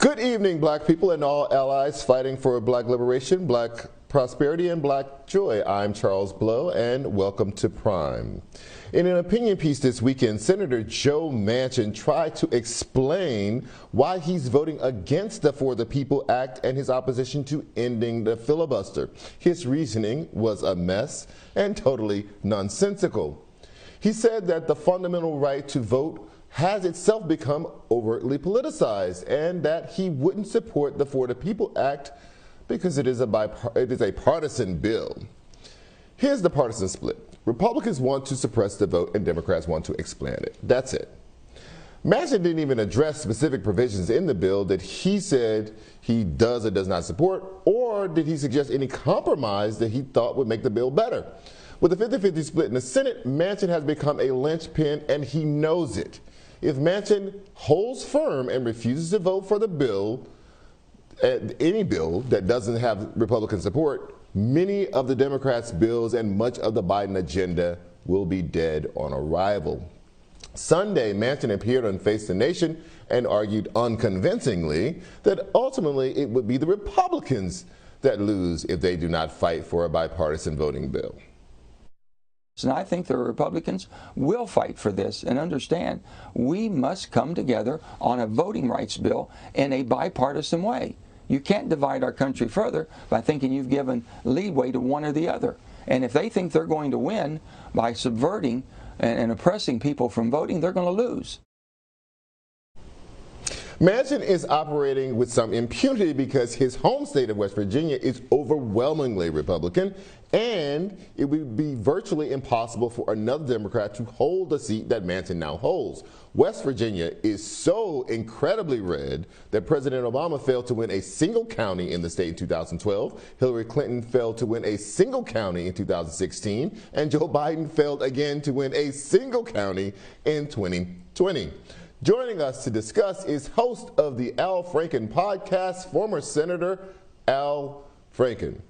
Good evening, black people and all allies fighting for black liberation, black prosperity, and black joy. I'm Charles Blow, and welcome to Prime. In an opinion piece this weekend, Senator Joe Manchin tried to explain why he's voting against the For the People Act and his opposition to ending the filibuster. His reasoning was a mess and totally nonsensical. He said that the fundamental right to vote has itself become overtly politicized, and that he wouldn't support the For the People Act because it is a partisan bill. Here's the partisan split. Republicans want to suppress the vote and Democrats want to expand it. That's it. Manchin didn't even address specific provisions in the bill that he said he does or does not support, or did he suggest any compromise that he thought would make the bill better. With the 50-50 split in the Senate, Manchin has become a linchpin, and he knows it. If Manchin holds firm and refuses to vote for the bill, any bill that doesn't have Republican support, many of the Democrats' bills and much of the Biden agenda will be dead on arrival. Sunday, Manchin appeared on Face the Nation and argued unconvincingly that ultimately it would be the Republicans that lose if they do not fight for a bipartisan voting bill. And I think the Republicans will fight for this and understand we must come together on a voting rights bill in a bipartisan way. You can't divide our country further by thinking you've given leeway to one or the other. And if they think they're going to win by subverting and oppressing people from voting, they're going to lose. Manchin is operating with some impunity because his home state of West Virginia is overwhelmingly Republican, and it would be virtually impossible for another Democrat to hold the seat that Manchin now holds. West Virginia is so incredibly red that President Obama failed to win a single county in the state in 2012, Hillary Clinton failed to win a single county in 2016, and Joe Biden failed again to win a single county in 2020. Joining us to discuss is host of the Al Franken podcast, former Senator Al Franken.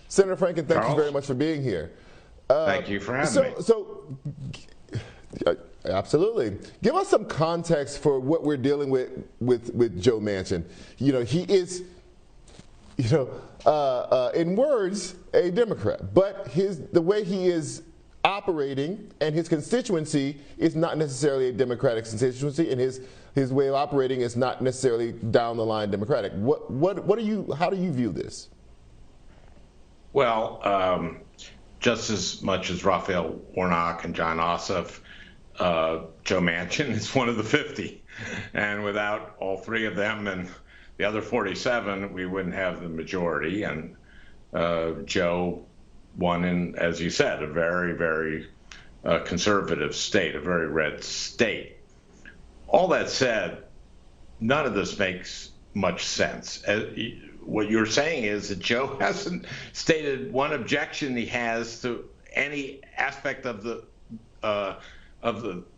Senator Franken, thank you very much for being here. Thank you for having me. Absolutely. Give us some context for what we're dealing with Joe Manchin. You know, he is, in words, a Democrat, but the way he is operating and his constituency is not necessarily a Democratic constituency, and his way of operating is not necessarily down the line Democratic. How do you view this? Well, just as much as Raphael Warnock and John Ossoff, Joe Manchin is one of the 50, and without all three of them and the other 47, we wouldn't have the majority. And Joe won in, as you said, a very, very conservative state, a very red state. All that said, none of this makes much sense. What you're saying is that Joe hasn't stated one objection he has to any aspect of the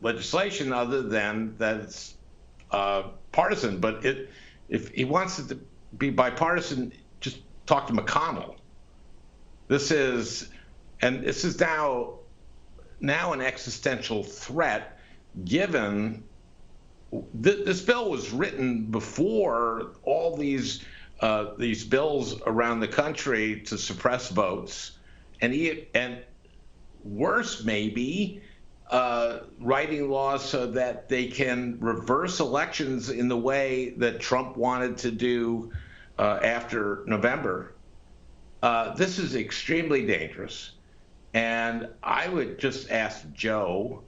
legislation other than that it's partisan. But if he wants it to be bipartisan, just talk to McConnell. This is now an existential threat, given this bill was written before all these bills around the country to suppress votes, and worse maybe, writing laws so that they can reverse elections in the way that Trump wanted to do after November. This is extremely dangerous, and I would just ask Joe,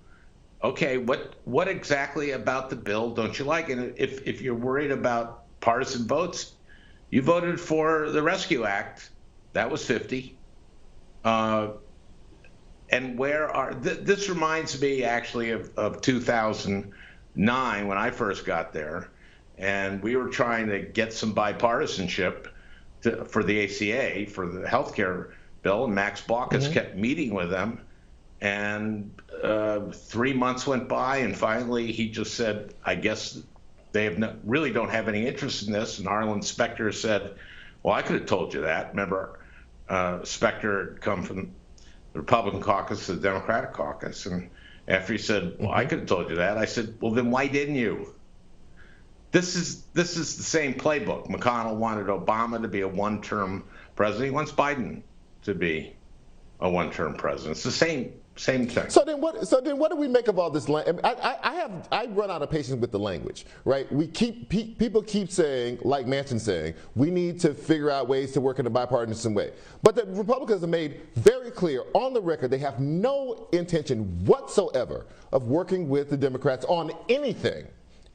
okay, what exactly about the bill don't you like? And if you're worried about partisan votes, you voted for the Rescue Act. That was 50. And this reminds me actually of 2009 when I first got there, and we were trying to get some bipartisanship for the ACA, for the healthcare bill, and Max Baucus kept meeting with them, and 3 months went by, and finally he just said, I guess they really don't have any interest in this. And Arlen Specter said, well, I could have told you that. Remember, Specter had come from the Republican caucus to the Democratic caucus, and after he said, well, I could have told you that, I said, well, then why didn't you? This is the same playbook. McConnell wanted Obama to be a one-term president. He wants Biden to be a one-term president. It's the same thing. So then what do we make of all this? I run out of patience with the language, right? People keep saying, like Manchin saying, we need to figure out ways to work in a bipartisan way. But the Republicans have made very clear on the record they have no intention whatsoever of working with the Democrats on anything,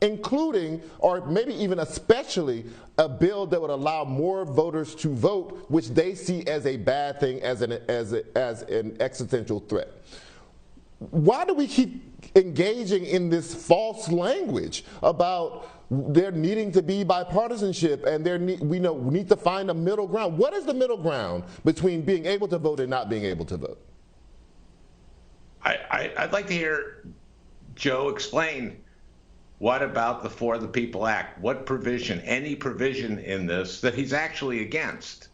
including, or maybe even especially, a bill that would allow more voters to vote, which they see as a bad thing, as an existential threat. Why do we keep engaging in this false language about there needing to be bipartisanship and we need to find a middle ground? What is the middle ground between being able to vote and not being able to vote? I'd like to hear Joe explain. What about the For the People Act? What provision, any provision in this that he's actually against?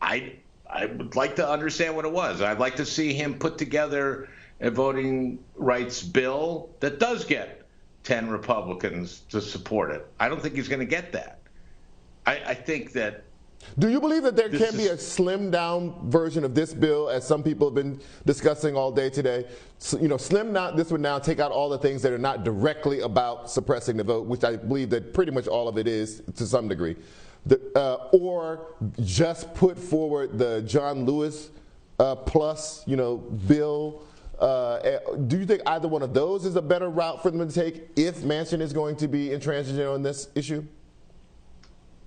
I would like to understand what it was. I'd like to see him put together a voting rights bill that does get 10 Republicans to support it. I don't think he's going to get that. I think that. Do you believe that there can be a slimmed down version of this bill, as some people have been discussing all day today? So, slim down, this would now take out all the things that are not directly about suppressing the vote, which I believe that pretty much all of it is to some degree. Or just put forward the John Lewis plus, bill. Do you think either one of those is a better route for them to take if Manchin is going to be intransigent on this issue?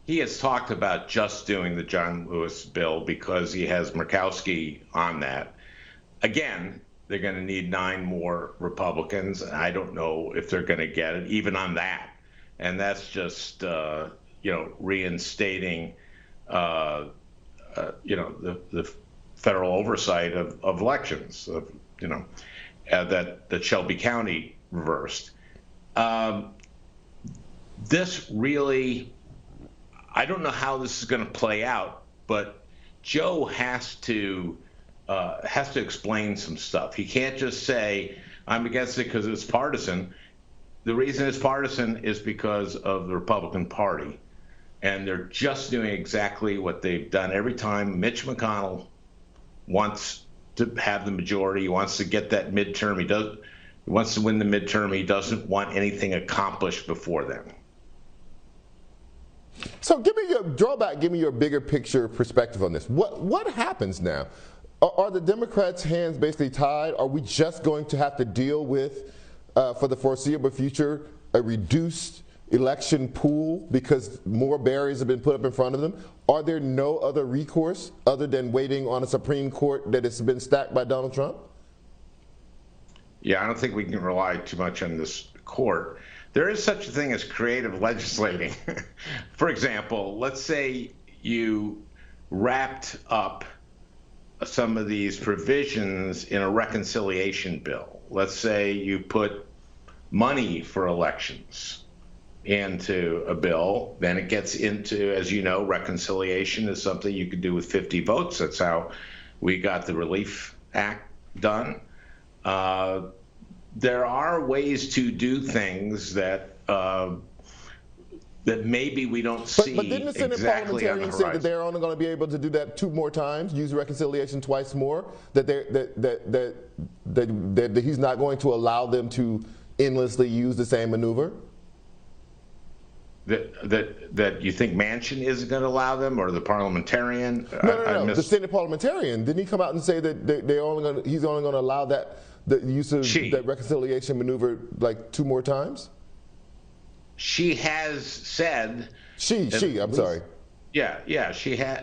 He has talked about just doing the John Lewis bill because he has Murkowski on that. Again, they're going to need 9 more Republicans, and I don't know if they're going to get it even on that. And that's just, reinstating, the federal oversight of elections, that Shelby County reversed. This really. I don't know how this is going to play out, but Joe has to explain some stuff. He can't just say, I'm against it because it's partisan. The reason it's partisan is because of the Republican Party. And they're just doing exactly what they've done every time Mitch McConnell wants to have the majority. He wants to get that midterm. He wants to win the midterm. He doesn't want anything accomplished before then. So give me your bigger picture perspective on this. What happens now? Are the Democrats' hands basically tied? Are we just going to have to deal with, for the foreseeable future, a reduced election pool because more barriers have been put up in front of them? Are there no other recourse other than waiting on a Supreme Court that has been stacked by Donald Trump? Yeah, I don't think we can rely too much on this court. There is such a thing as creative legislating. For example, let's say you wrapped up some of these provisions in a reconciliation bill. Let's say you put money for elections into a bill, then it gets into, as you know, reconciliation is something you could do with 50 votes. That's how we got the Relief Act done. There are ways to do things that maybe we don't see. But didn't the Senate parliamentarians say that they're only going to be able to do that 2 more times, use reconciliation twice more? That he's not going to allow them to endlessly use the same maneuver? That you think Manchin isn't going to allow them, or the parliamentarian? No. The Senate parliamentarian, didn't he come out and say that he's only going to allow the use of that reconciliation maneuver like 2 more times? She has said. I'm sorry. Yeah.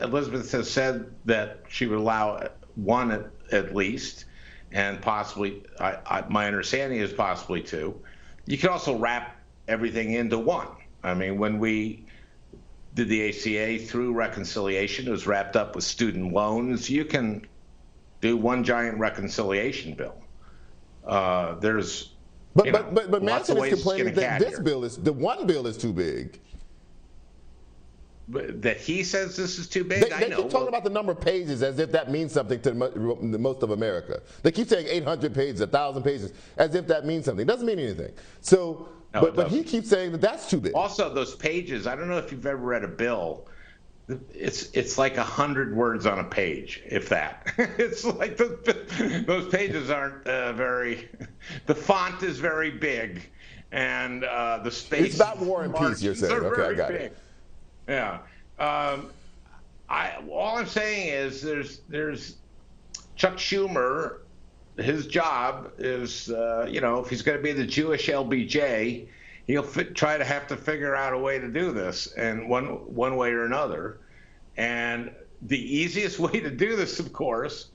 Elizabeth has said that she would allow 1 at least, and possibly. My understanding is possibly 2. You can also wrap everything into 1. I mean, when we did the ACA through reconciliation, it was wrapped up with student loans. You can do 1 giant reconciliation bill. But Manchin is complaining that the one bill is too big. That he says this is too big? They keep talking about the number of pages as if that means something to most of America. They keep saying 800 pages, 1,000 pages, as if that means something. It doesn't mean anything. So No, but he keeps saying that that's too big. Also, those pages, I don't know if you've ever read a bill. It's like 100 words on a page, if that. It's like those pages aren't very. The font is very big, and the space. It's about War and Peace, you're saying. Okay, I got it. Yeah. All I'm saying is there's Chuck Schumer. His job is, if he's going to be the Jewish LBJ, he'll try to have to figure out a way to do this, and one way or another. And the easiest way to do this, of course,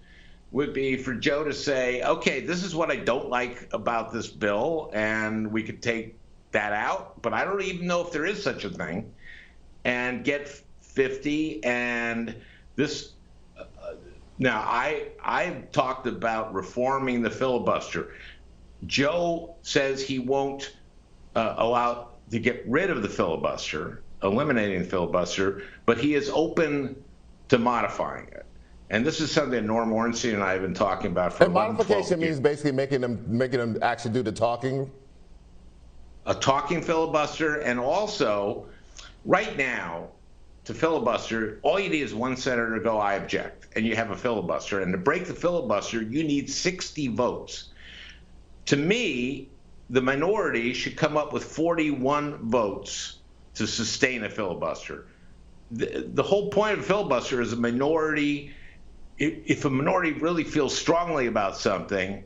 would be for Joe to say, okay, this is what I don't like about this bill, and we could take that out, but I don't even know if there is such a thing, and get 50. And this now I've talked about reforming the filibuster. Joe says he won't allow to get rid of the filibuster, eliminating the filibuster, but he is open to modifying it. And this is something Norm Ornstein and I have been talking about for. And modification means basically making them actually do the talking. A talking filibuster, and also, right now, to filibuster, all you need is one senator to go, I object, and you have a filibuster. And to break the filibuster, you need 60 votes. To me, the minority should come up with 41 votes to sustain a filibuster. The whole point of a filibuster is a minority. If a minority really feels strongly about something,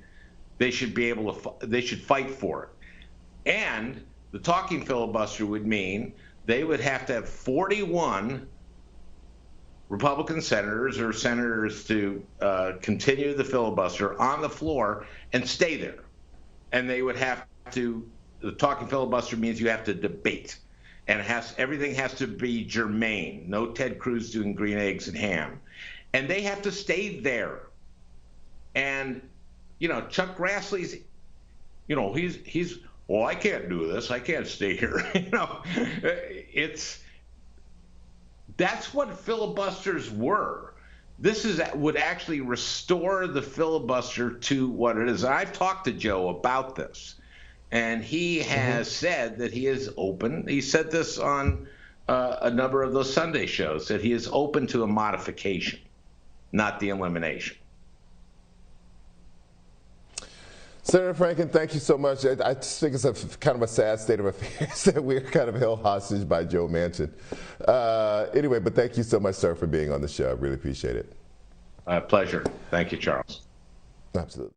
they should be able to. They should fight for it. And the talking filibuster would mean they would have to have 41 Republican senators or senators to continue the filibuster on the floor and stay there. And they would have to. The talking filibuster means you have to debate. And everything has to be germane. No Ted Cruz doing green eggs and ham. And they have to stay there. And, Chuck Grassley's, he's, well, I can't do this. I can't stay here. That's what filibusters were. This would actually restore the filibuster to what it is. I've talked to Joe about this. And he has said that he is open. He said this on a number of those Sunday shows, that he is open to a modification, not the elimination. Senator Franken, thank you so much. I just think it's kind of a sad state of affairs that we're kind of held hostage by Joe Manchin. Anyway, but thank you so much, sir, for being on the show. I really appreciate it. Pleasure. Thank you, Charles. Absolutely.